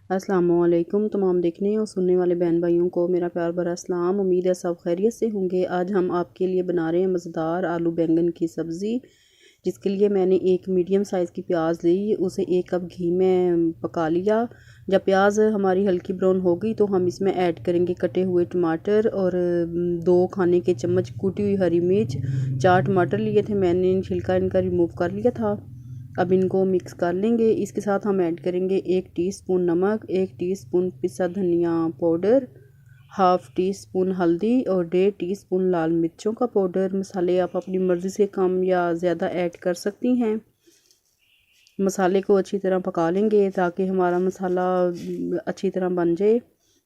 अस्सलामुअलैकुम तमाम देखने और सुनने वाले बहन भाइयों को मेरा प्यार भरा सलाम। उम्मीद है सब खैरियत से होंगे। आज हम आपके लिए बना रहे हैं मज़ेदार आलू बैंगन की सब्ज़ी, जिसके लिए मैंने एक मीडियम साइज़ की प्याज ली, उसे 1 कप घी में पका लिया। जब प्याज हमारी हल्की ब्राउन हो गई तो हम इसमें ऐड करेंगे कटे हुए टमाटर और 2 खाने के चम्मच कूटी हुई हरी मिर्च। 4 टमाटर लिए थे मैंने, छिलका इनका रिमूव कर लिया था। अब इनको मिक्स कर लेंगे। इसके साथ हम ऐड करेंगे 1 टीस्पून नमक, 1 टीस्पून पिसा धनिया पाउडर, हाफ़ टी स्पून हल्दी और 1.5 टीस्पून लाल मिर्चों का पाउडर। मसाले आप अपनी मर्ज़ी से कम या ज़्यादा ऐड कर सकती हैं। मसाले को अच्छी तरह पका लेंगे ताकि हमारा मसाला अच्छी तरह बन जाए।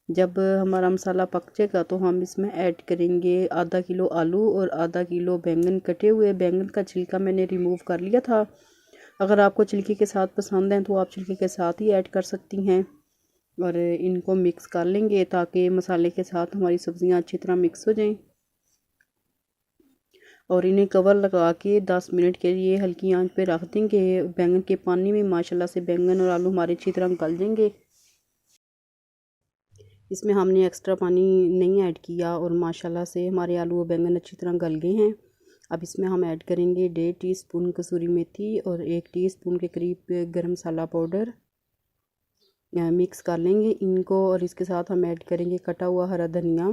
जब हमारा मसाला पक जाएगा तो हम इसमें ऐड करेंगे आधा किलो आलू और आधा किलो बैंगन। कटे हुए बैंगन का छिलका मैंने रिमूव कर लिया था। अगर आपको छिलके के साथ पसंद है तो आप छिलके के साथ ही ऐड कर सकती हैं। और इनको मिक्स कर लेंगे ताकि मसाले के साथ हमारी सब्ज़ियां अच्छी तरह मिक्स हो जाएं। और इन्हें कवर लगा के 10 मिनट के लिए हल्की आंच पे रख देंगे। बैंगन के पानी में माशाल्लाह से बैंगन और आलू हमारे अच्छी तरह गल जाएंगे। इसमें हमने एक्स्ट्रा पानी नहीं ऐड किया और माशाल्लाह से हमारे आलू और बैंगन अच्छी तरह गल गए हैं। अब इसमें हम ऐड करेंगे 1.5 टीस्पून कसूरी मेथी और 1 टीस्पून के करीब गरम मसाला पाउडर। मिक्स कर लेंगे इनको और इसके साथ हम ऐड करेंगे कटा हुआ हरा धनिया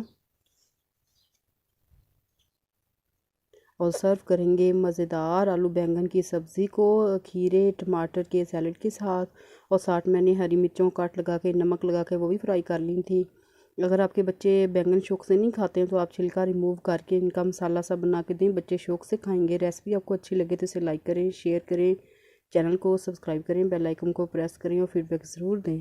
और सर्व करेंगे मज़ेदार आलू बैंगन की सब्ज़ी को खीरे टमाटर के सैलड के साथ। और साथ मैंने हरी मिर्चों काट लगा के नमक लगा के वो भी फ्राई कर ली थी। अगर आपके बच्चे बैंगन शौक से नहीं खाते हैं तो आप छिलका रिमूव करके इनका मसाला सा बना के दें, बच्चे शौक से खाएंगे। रेसिपी आपको अच्छी लगे तो इसे लाइक करें, शेयर करें, चैनल को सब्सक्राइब करें, बेल आइकन को प्रेस करें और फीडबैक ज़रूर दें।